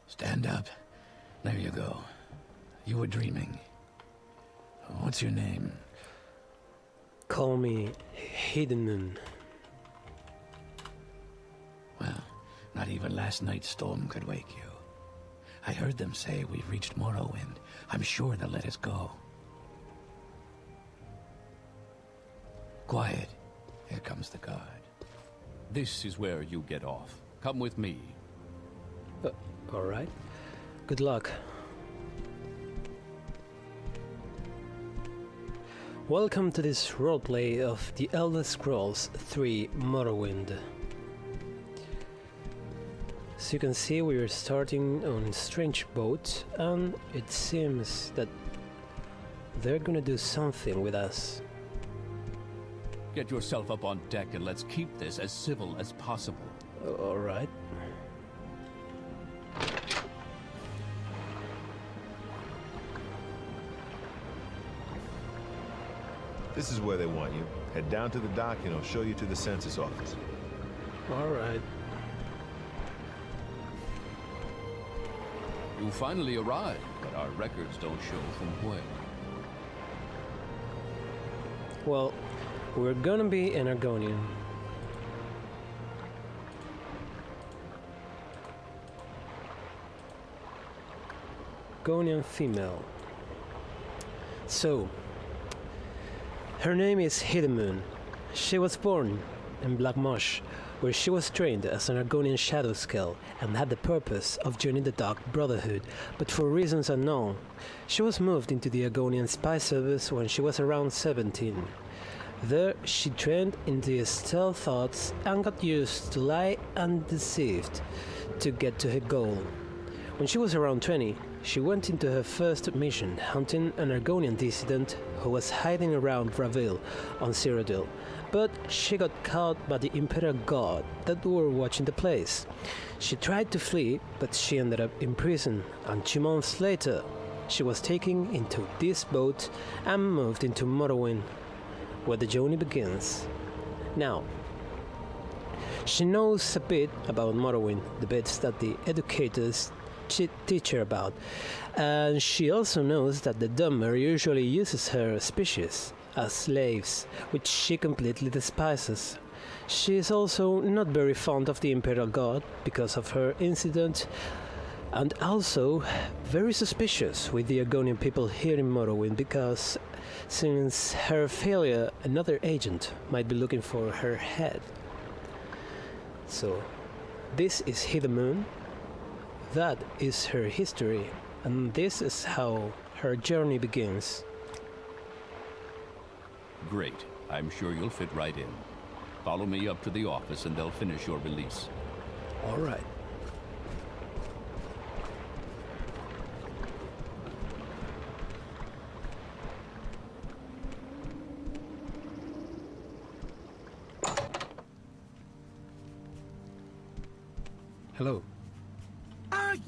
Stand up. There you go. You were dreaming. What's your name? Call me Hidden Moon. Well, not even last night's storm could wake you. I heard them say we've reached Morrowind. I'm sure they'll let us go. Quiet. Here comes the guard. This is where you get off. Come with me. Alright. Good luck. Welcome to this roleplay of The Elder Scrolls 3 Morrowind. As you can see, we are starting on a strange boat, and it seems that they're gonna do something with us. Get yourself up on deck and let's keep this as civil as possible. Alright. This is where they want you. Head down to the dock and I'll show you to the census office. Alright. You finally arrived, but our records don't show from when. Well, we're gonna be an Argonian. Argonian female. So, her name is Hidden Moon. She was born in Black Marsh, where she was trained as an Argonian Shadowscale and had the purpose of joining the Dark Brotherhood, but for reasons unknown, she was moved into the Argonian Spy Service when she was around 17. There, she trained in the stealth arts and got used to lie and deceived to get to her goal. When she was around 20, she went into her first mission, hunting an Argonian dissident who was hiding around Ravil on Cyrodiil, but she got caught by the Imperial Guard that were watching the place. She tried to flee, but she ended up in prison, and 2 months later, she was taken into this boat and moved into Morrowind, where the journey begins. Now, she knows a bit about Morrowind, the bits that the educators teach her about, and she also knows that the Dummer usually uses her species as slaves, which she completely despises. She is also not very fond of the Imperial Guard because of her incident, and also very suspicious with the Argonian people here in Morrowind because since her failure, another agent might be looking for her head. So, this is Hidden Moon. That is her history, and this is how her journey begins. Great. I'm sure you'll fit right in. Follow me up to the office and they'll finish your release. Alright. Hello.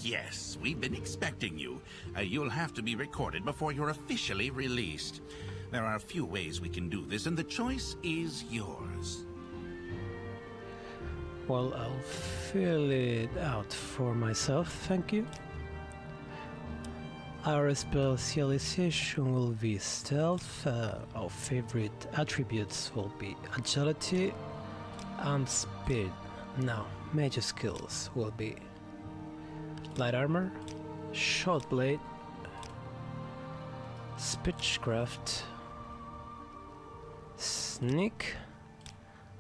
Yes, we've been expecting you. You'll have to be recorded before you're officially released. There are a few ways we can do this, and the choice is yours. Well, I'll fill it out for myself, thank you. Our specialization will be stealth. Our favorite attributes will be agility and speed. Now, major skills will be light armor, short blade, speechcraft, sneak,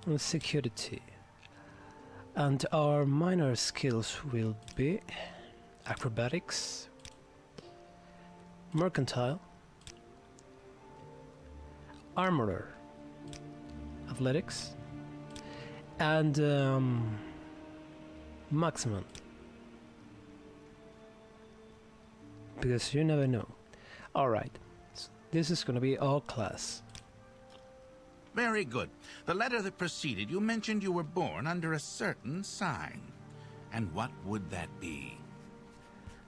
and security. And our minor skills will be acrobatics, mercantile, armorer, athletics, and maximum. Because you never know. Alright, so this is gonna be all class. Very good. The letter that preceded you mentioned you were born under a certain sign. And what would that be?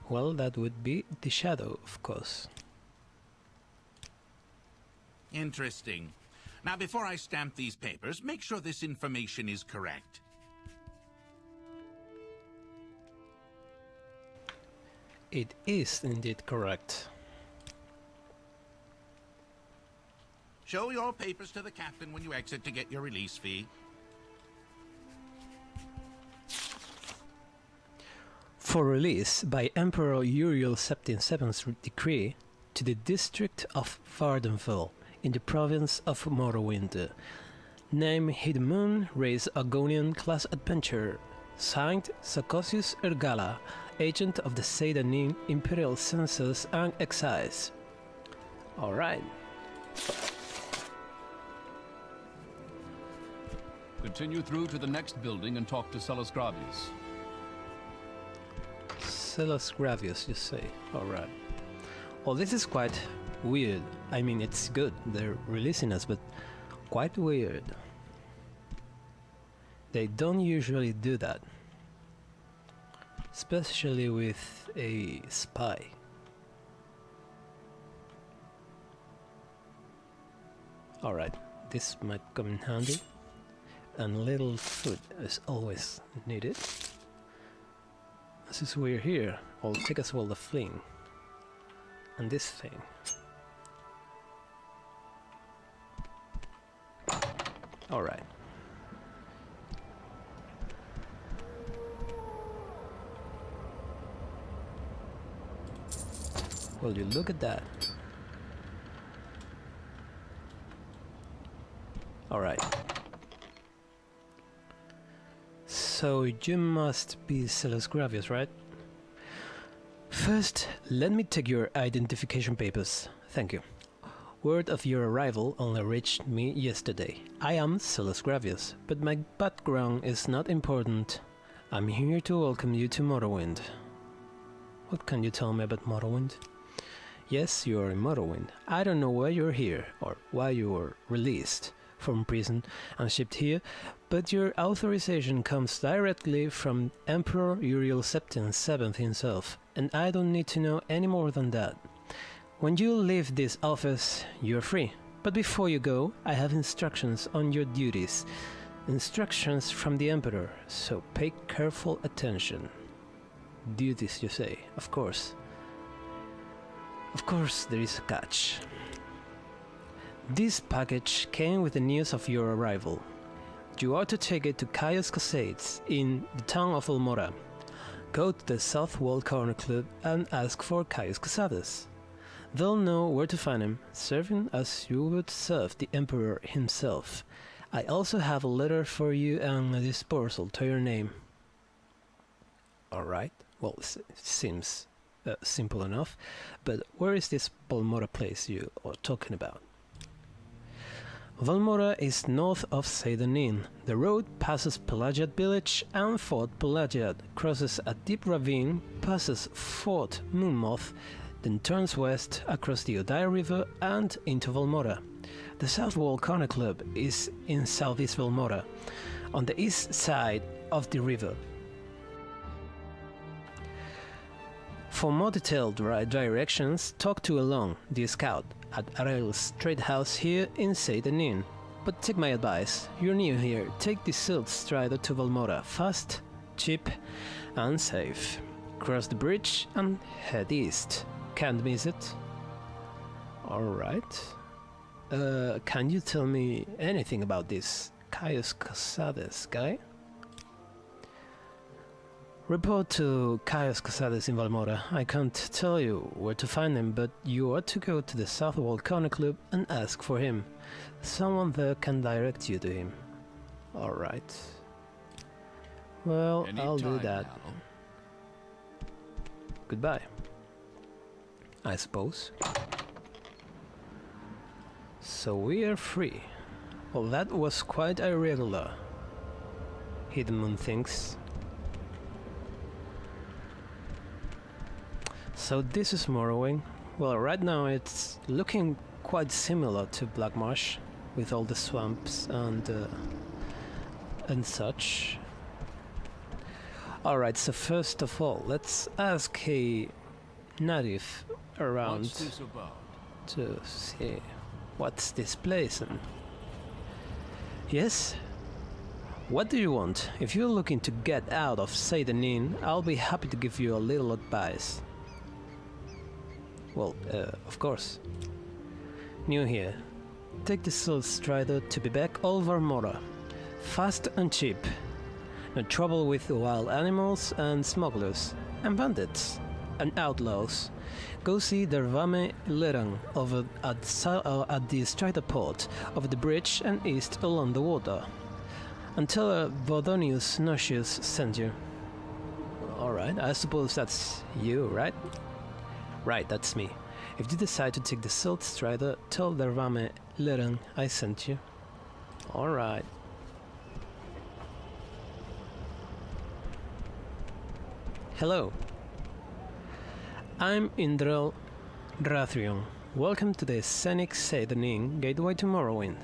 Well, that would be the shadow, of course. Interesting. Now, before I stamp these papers, make sure this information is correct. It is indeed correct. Show your papers to the captain when you exit to get your release fee. For release by Emperor Uriel Septim's decree to the district of Vardenfell in the province of Morrowind. Name Hidden Moon, race Argonian class adventurer. Signed Sakosius Ergala, agent of the Seydanin Imperial Census and Excise. Alright. Continue through to the next building and talk to Celes Gravius. Celes Gravius, you say? Alright. Well, this is quite weird. I mean, it's good, they're releasing us, but quite weird. They don't usually do that. Especially with a spy. Alright, this might come in handy. And little food is always needed. Since we're here, I'll take as well the fling. And this thing. Alright. Well, you look at that. Alright. So you must be Celes Gravius, right? First, let me take your identification papers. Thank you. Word of your arrival only reached me yesterday. I am Celes Gravius, but my background is not important. I'm here to welcome you to Morrowind. What can you tell me about Morrowind? Yes, you are in Morrowind. I don't know why you're here, or why you were released from prison and shipped here, but your authorization comes directly from Emperor Uriel Septim VII himself, and I don't need to know any more than that. When you leave this office, you're free. But before you go, I have instructions on your duties. Instructions from the Emperor, so pay careful attention. Duties, you say? Of course. Of course, there is a catch. This package came with the news of your arrival. You are to take it to Caius Casades in the town of Valmora. Go to the South Wall Corner Club and ask for Caius Casades. They'll know where to find him, serving as you would serve the Emperor himself. I also have a letter for you and a dispersal to your name. Alright, well, it seems simple enough, but where is this Valmora place you are talking about? Valmora is north of Seydanin. The road passes Pelagiad village and Fort Pelagiad, crosses a deep ravine, passes Fort Moonmoth, then turns west across the Odair River and into Valmora. The South Wall Corner Club is in southeast Valmora, on the east side of the river. For more detailed directions, talk to Elon, the scout, at Arael's trade house here in Seydanin. But take my advice, you're new here, take the Silt Strider to Valmora, fast, cheap and safe. Cross the bridge and head east. Can't miss it. Alright. Can you tell me anything about this Caius Casades guy? Report to Caius Casades in Valmora. I can't tell you where to find him, but you ought to go to the South Wall Corner Club and ask for him. Someone there can direct you to him. Alright. Well, I'll do that. Now. Goodbye. I suppose. So we are free. Well, that was quite irregular. Hidden Moon thinks. So this is Morrowind. Well, right now it's looking quite similar to Black Marsh, with all the swamps and such. Alright, so first of all, let's ask a native around What's this about? to see what's this place and... Yes? What do you want? If you're looking to get out of Seydanin, I'll be happy to give you a little advice. Well, of course. New here. Take the Soul Strider to be back all Varmora. Fast and cheap. No trouble with wild animals and smugglers. And bandits. And outlaws. Go see Dervame Lerang over at the Strider port, over the bridge and east along the water. And tell Bodonius Nocius sent you. Alright, I suppose that's you, right? Right, that's me. If you decide to take the Salt Strider, tell Dervame Lerang I sent you. Alright. Hello. I'm Indrel Rathrion. Welcome to the scenic Seidanin Gateway to Morrowind.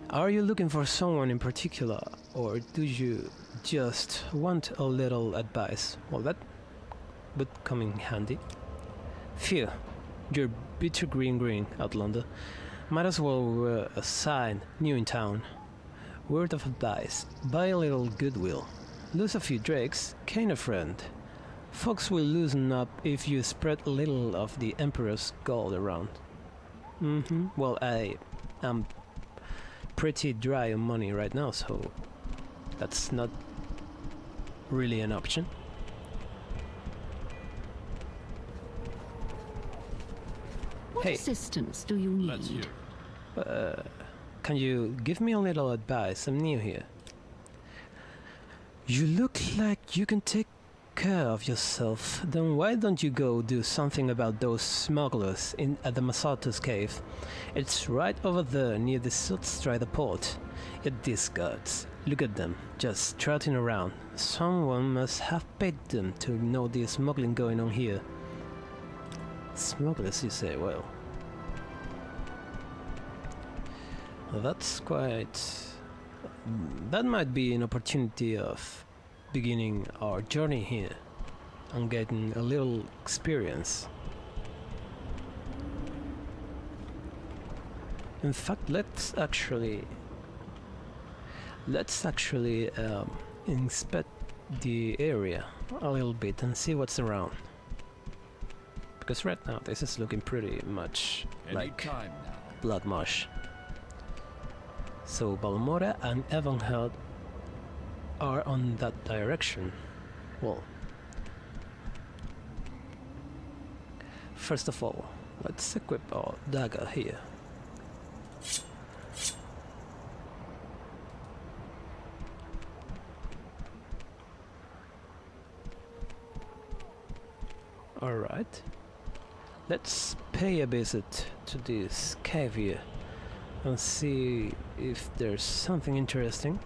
Are you looking for someone in particular, or do you just want a little advice? Well, that would come in handy. Phew, you're bitter green, Outlander. Might as well wear a sign, new in town. Word of advice, buy a little goodwill. Lose a few drakes, gain a friend. Folks will loosen up if you spread a little of the Emperor's gold around. Well, I am pretty dry on money right now, so that's not really an option. What assistance do you need? Let's hear. Can you give me a little advice? I'm new here. You look like you can take care of yourself. Then why don't you go do something about those smugglers at the Masatos cave? It's right over there near the Salt Strider port. Yet these guards, look at them, just trotting around. Someone must have paid them to know there's smuggling going on here. Smugglers, you say? Well, that's quite... That might be an opportunity of beginning our journey here and getting a little experience. In fact, let's actually inspect the area a little bit and see what's around. Because right now this is looking pretty much like blood marsh. So Balmora and Evanheld are on that direction. Well, first of all, let's equip our dagger here. Alright, let's pay a visit to this cave here and see if there's something interesting.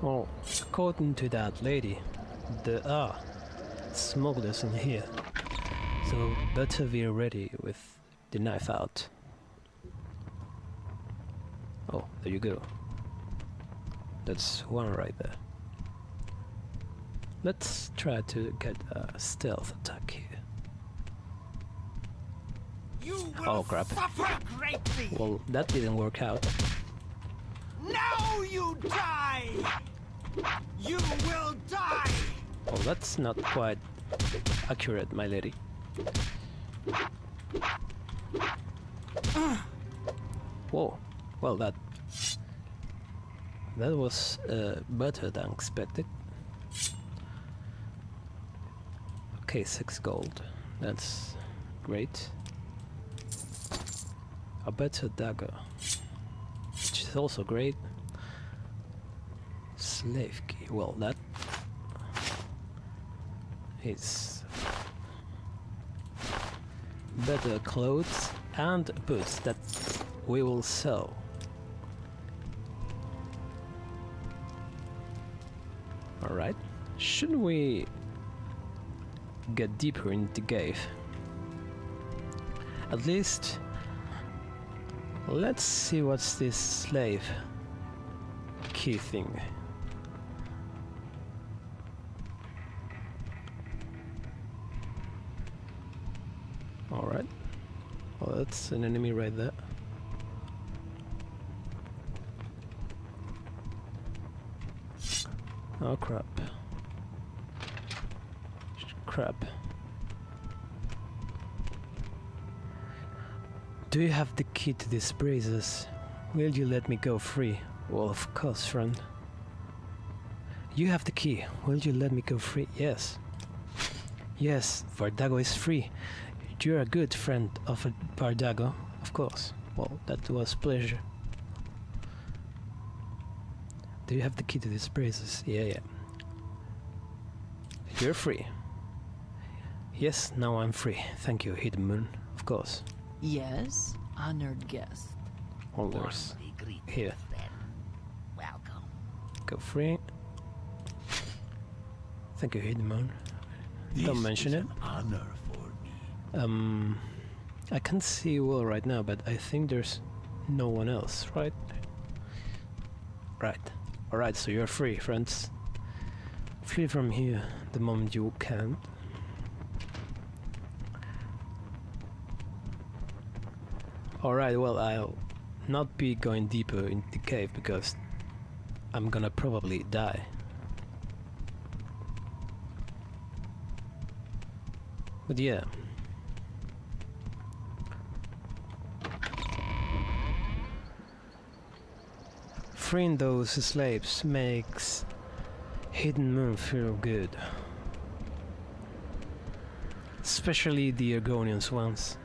Well, according to that lady, there are smugglers in here, so better be ready with the knife out. Oh, there you go. That's one right there. Let's try to get a stealth attack here. Oh crap. Well, that didn't work out. Now you die! You will die! Oh, that's not quite accurate, my lady. Whoa. Well, that was better than expected. Okay, 6 gold. That's great. A better dagger, which is also great. Slave key. Well, that is better clothes and boots that we will sell. Alright, should we get deeper into the cave? At least let's see what's this slave key thing. Alright. Well, that's an enemy right there. Oh crap. Crap. Do you have the key to these braces? Will you let me go free? Well, of course, friend. You have the key. Will you let me go free? Yes. Yes, Vardago is free. You're a good friend of Vardago, of course. Well, that was pleasure. Do you have the key to these braces? Yeah. You're free. Yes, now I'm free. Thank you, Hidden Moon. Of course. Yes, honored guest. Holders. Here. Welcome. Go free. Thank you, Hidden Moon. Don't mention it. Honor for me. I can't see you well right now, but I think there's no one else, right? Right. Alright, so you're free, friends. Flee from here the moment you can. Alright, well, I'll not be going deeper into the cave because I'm gonna probably die. But yeah. Freeing those slaves makes Hidden Moon feel good. Especially the Argonian ones.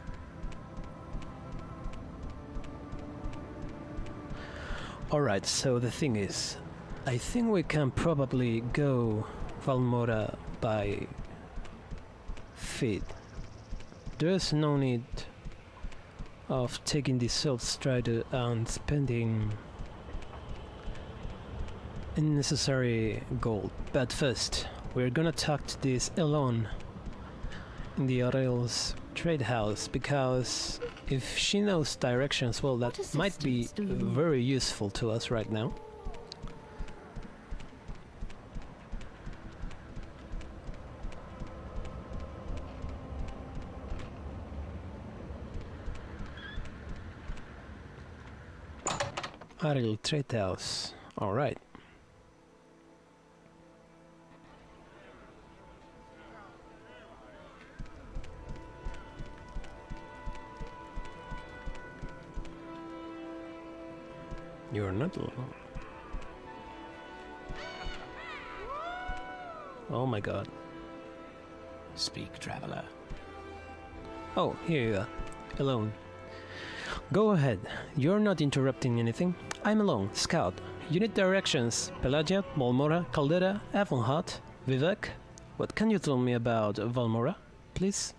Alright, so the thing is, I think we can probably go Valmora by feet. There's no need of taking the Salt Strider and spending unnecessary gold. But first, we're gonna talk to this Elon in the Aurel's trade house, because if she knows directions, well, that might be very useful to us right now. Aurel trade house. All right. You're not alone. Oh my god. Speak, traveler. Oh, here you are. Alone. Go ahead. You're not interrupting anything. I'm alone. Scout. You need directions. Pelagia, Valmora, Caldera, Avonheart, Vivek. What can you tell me about Valmora, please?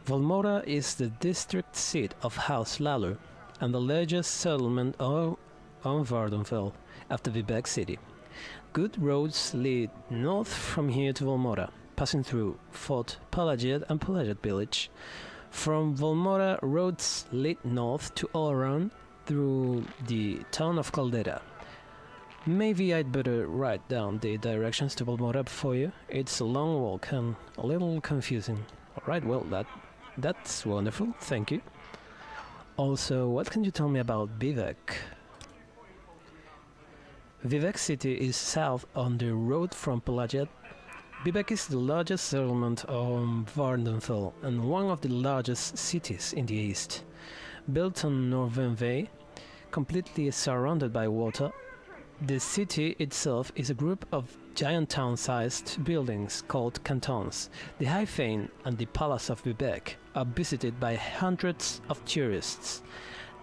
Valmora is the district seat of House Lalur and the largest settlement on Vardenfell after Vivek City. Good roads lead north from here to Valmora, passing through Fort Pelagiad and Pelagiad Village. From Valmora, roads lead north to all around through the town of Caldera. Maybe I'd better write down the directions to Valmora for you. It's a long walk and a little confusing. Alright, well, that's wonderful, thank you. Also, what can you tell me about Vivek? Vivek City is south on the road from Pelagiad. Vivek is the largest settlement on Vardenfell and one of the largest cities in the east. Built on Northern Bay, completely surrounded by water, the city itself is a group of giant town-sized buildings called cantons. The High Fane and the Palace of Vivek are visited by hundreds of tourists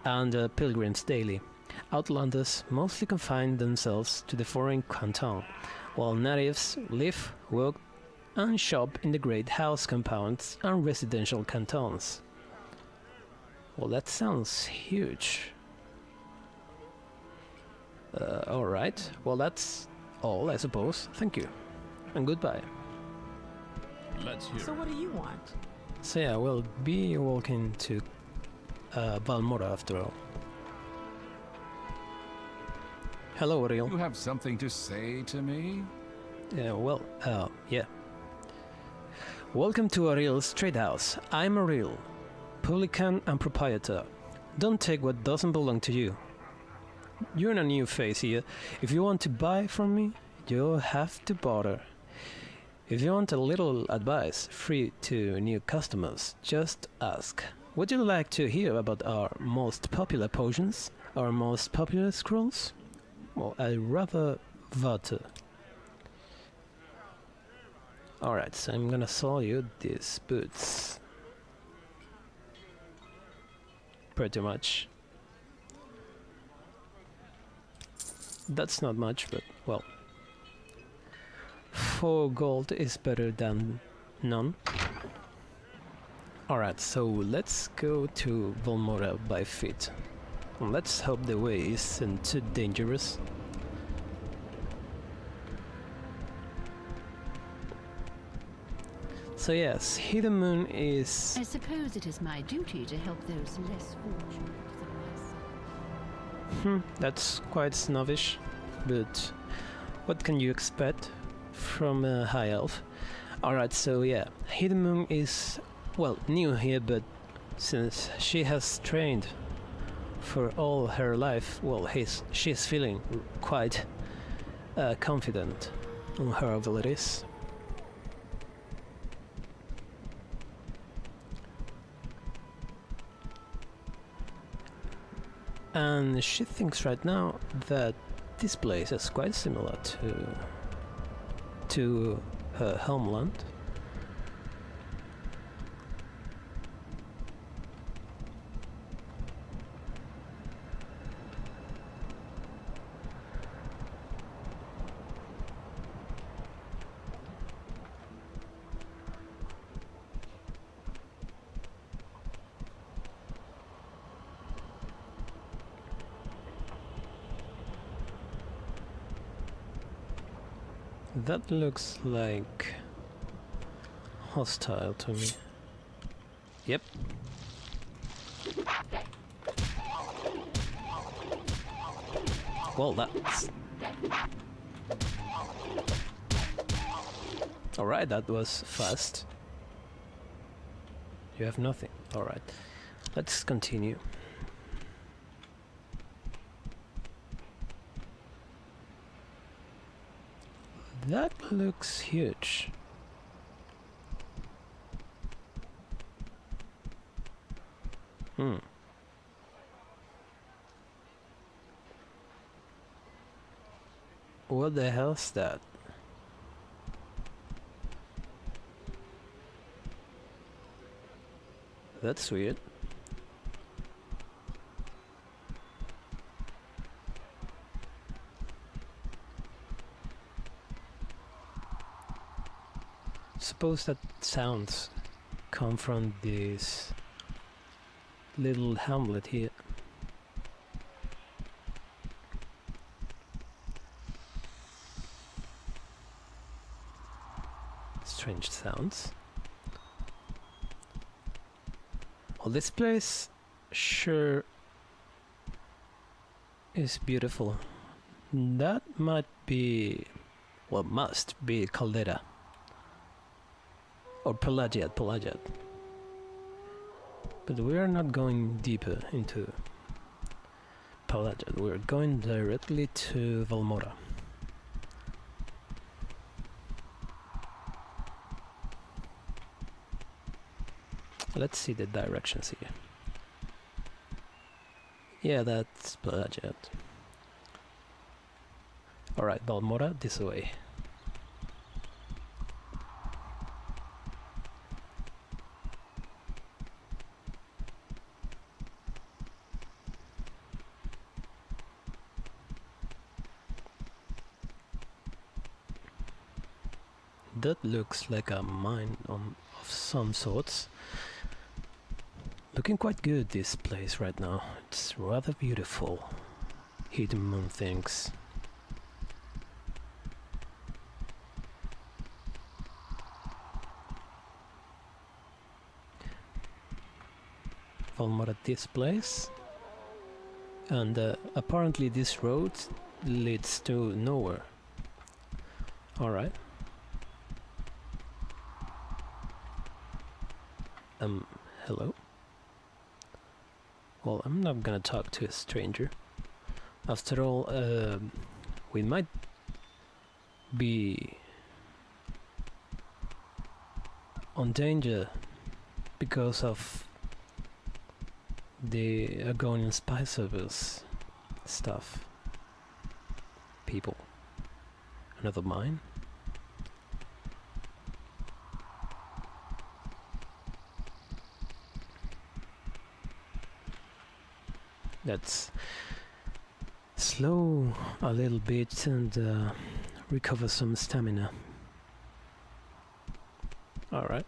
and pilgrims daily. Outlanders mostly confine themselves to the foreign canton, while natives live, work and shop in the great house compounds and residential cantons. Well, that sounds huge. Alright, well that's all, I suppose. Thank you, and goodbye. Let's hear So what do you want? So yeah, we'll be walking to Valmora after all. Hello, Ariel. You have something to say to me? Yeah, well, yeah. Welcome to Ariel's Trade House. I'm Ariel, publican and proprietor. Don't take what doesn't belong to you. You're in a new phase here. If you want to buy from me, you'll have to barter. If you want a little advice, free to new customers, just ask. Would you like to hear about our most popular potions? Our most popular scrolls? Well, I'd rather water. Alright, so I'm gonna sell you these boots. Pretty much. That's not much, but well. 4 gold is better than none. Alright, so let's go to Valmora by feet. And let's hope the way isn't too dangerous. So yes, Hidden Moon is... I suppose it is my duty to help those less fortunate than myself. That's quite snobbish, but what can you expect from a high elf? Alright, so yeah, Hidden Moon is, well, new here, but since she has trained for all her life, well, she's feeling quite confident on her abilities. And she thinks right now that this place is quite similar to her homeland. That looks like hostile to me. Yep. Well, that's... Alright, that was fast. You have nothing. Alright. Let's continue. That looks huge. What the hell's that? That's weird. Suppose that sounds come from this little hamlet here. Strange sounds. Well, this place sure is beautiful. That might be, well, must be Caldera. Or Pelagiat. But we are not going deeper into Pelagiat. We're going directly to Valmora. Let's see the directions here. Yeah, that's Pelagiat. Alright, Valmora, this way. That looks like a mine of some sorts. Looking quite good, this place right now. It's rather beautiful. Hidden Moon thinks. Valmora, this place. And apparently this road leads to nowhere. Alright. Hello? Well, I'm not gonna talk to a stranger. After all, we might be on danger because of the Argonian Spy Service stuff. People. Another mine? Let's slow a little bit and recover some stamina. Alright.